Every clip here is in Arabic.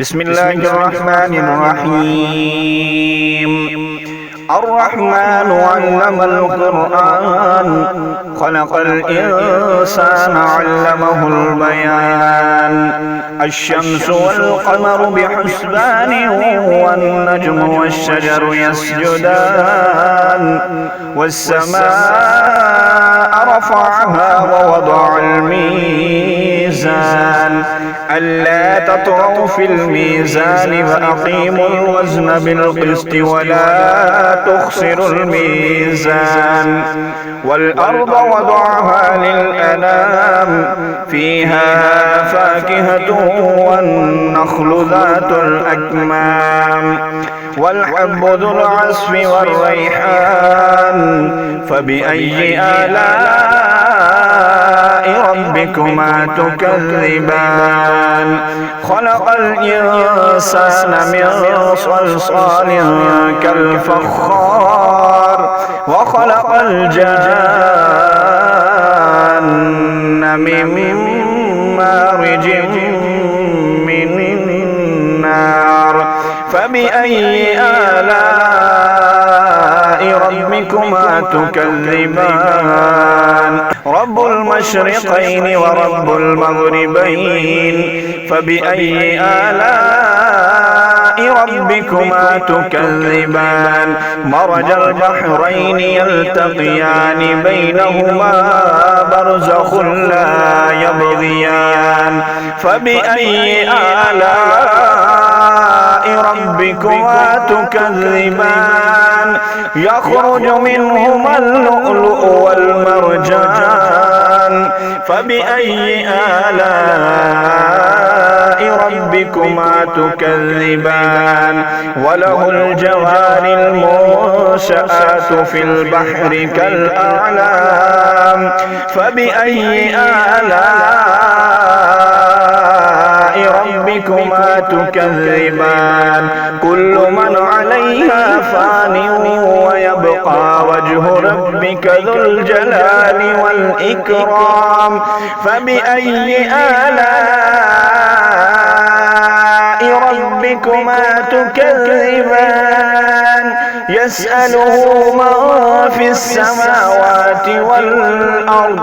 بسم الله الرحمن الرحيم. الرحمن علم القرآن خلق الإنسان علمه البيان. الشمس والقمر بحسبان والنجم والشجر يسجدان والسماء رفعها ووضع الميزان ألا تطغوا في الميزان وأقيموا الوزن بالقسط ولا تخسروا الميزان. والأرض وضعها للأنام فيها فاكهة والنخل ذات الأكمام والحب ذو العصف والريحان فبأي آلاء ربكما تكذبان. خلق الإنسان من صلصال كالفخار وخلق الجان من مارج من نار فبأي آلاء ربكما تكذبان. رب المشرقين ورب المغربين فبأي آلاء ربكما تكذبان. مرج البحرين يلتقيان بينهما برزخ لا يبغيان فبأي آلاء ربكما تكذبان. يخرج منهما اللؤلؤ والمرجان فبأي آلاء ربكما تكذبان. وله الجوار المنشآت في البحر كالأعلام فبأي آلاء ربكما تكذبان. كل من عليها فان ويبقى وجه ربك ذو الجلال والإكرام فبأي آلاء ربكما تكذبان. يسأله من في السماوات والأرض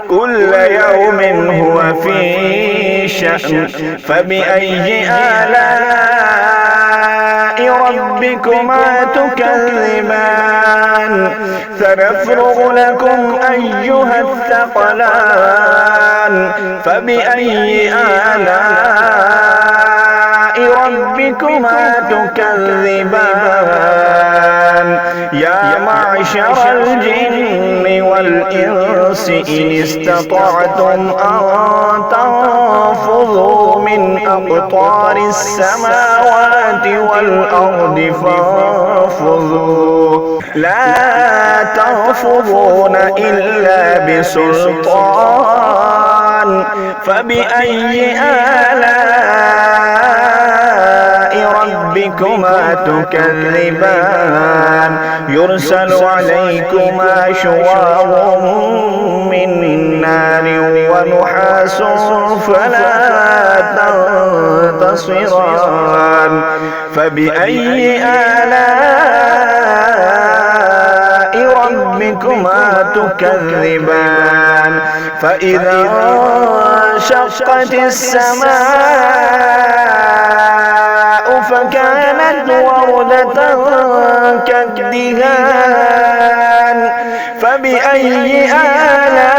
كل يوم هو في شأن فبأي آلاء ربكما تكذبان. سنفرغ لكم أيها الثقلان فبأي آلاء ربكما تكذبان. يا معشر الجن والإنس إن استطعتم أن تنفذوا من أقطار السماوات والأرض فانفذوا لا تنفذون إلا بسلطان فبأي آلاء ربكما تكذبان. يرسل عليكما شواظ من نار ونحاس فلا تنتصران فبأي آلاء ربكما تكذبان. فإذا انشقت السماء فكانت وردة كالدهان فبأي آلاء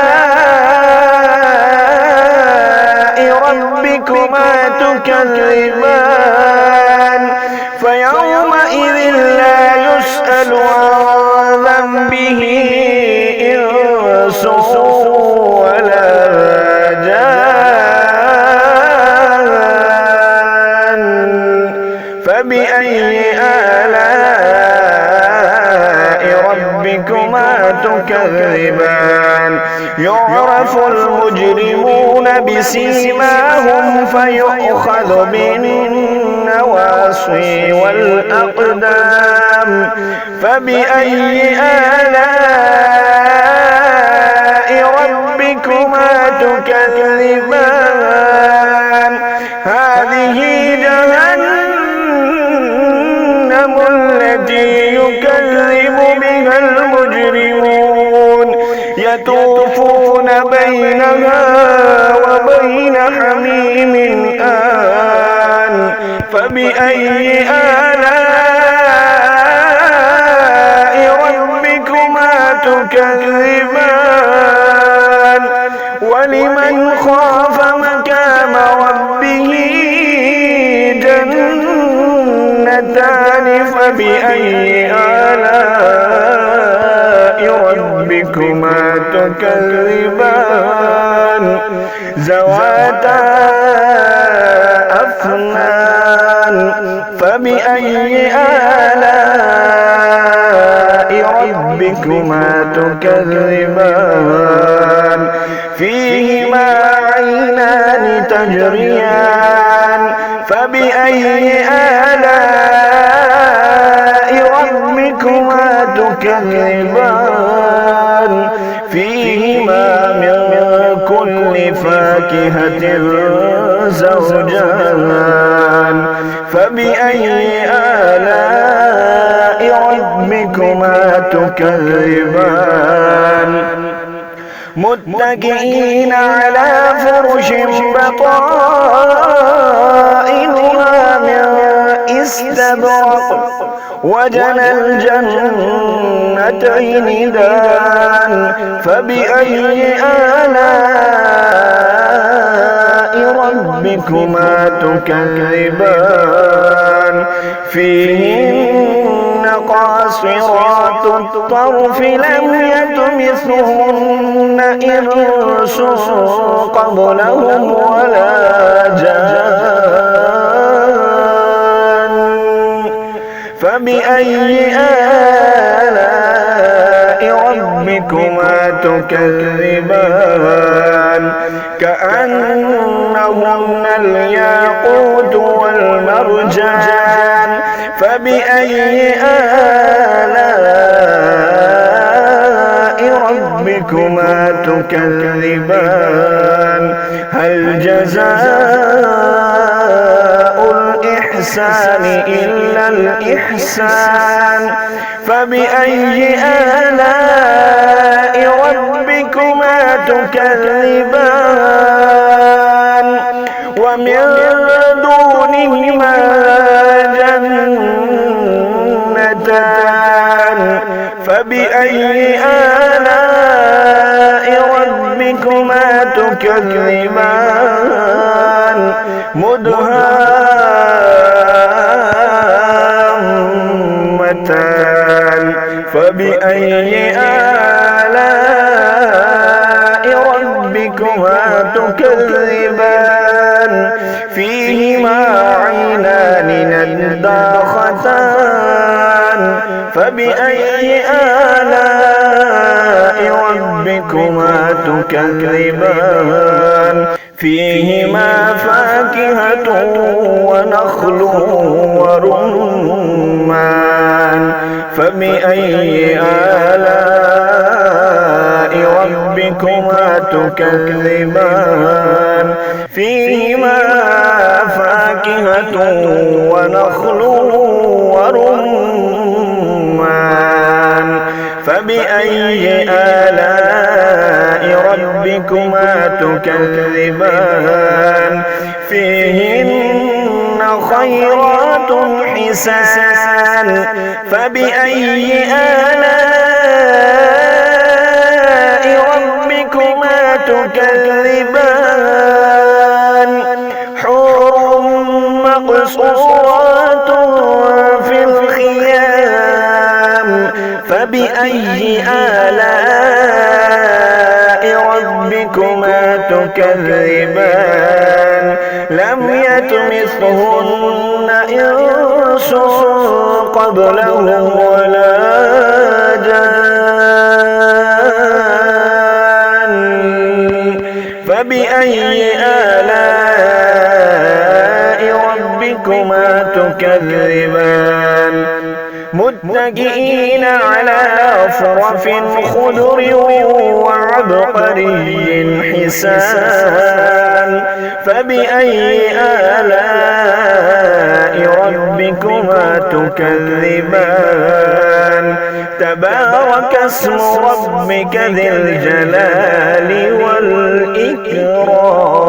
ربكما تكذبان. فيومئذ لا يسأل عن ذنبه إنس ولا جان فبأي آلاء ربكما تكذبان. يعرف المجرمون بسيماهم فيؤخذ بالنواصي والأقدام فبأي آلاء ربكما تكذبان. هذه جهنم فبأي آلاء ربكما تكذبان ولمن خاف مقام ربه جنتان فبأي آلاء ربكما تكذبان ذواتا أفنان فبأي آلاء ربكما تكذبان فيهما عينان تجريان فبأي آلاء ربكما تكذبان فيهما من كل فاكهة زوجان فبأي آلاء ربكما تكذبان متكئين على فرش بطائنها من استبرق وجنى الجنتين دان فبأي آلاء ربكما تكذبان فيهن قاصرات الطرف لم يطمثهن إنس قبلهم ولا جان فبأي آلاء ربكما تكذبان كأنهن الياقوت والمرجان فبأي آلاء ربكما تكذبان هل جزاء الإحسان إلا الإحسان فبأي آلاء ربكما تكذبان ومن دونهما جنتان فبأي آلاء ربكما تكذبان مدهامتان فبأي آلاء ربكما تكذبان فيهما عينان نضاختان فبأي آلاء ربكما تكذبان فيهما فاكهة ونخل ورمان فبأي آلاء ربكما تكذبان فيهما فاكهة ونخل ورمان فبأي آلاء ربكما تكذبان فيهن خيرات حسان فبأي آلاء ربكما تكذبان حور مقصورات في الخيام فبأي آلاء ربكما تكذبان لم يطمثهن إنس قبلهم ولا جان فبأي آلاء ربكما تكذبان متكئين على فرش خضر وعبقري حسان فبأي آلاء ربكما تكذبان تبارك اسم ربك ذي الجلال والإكرام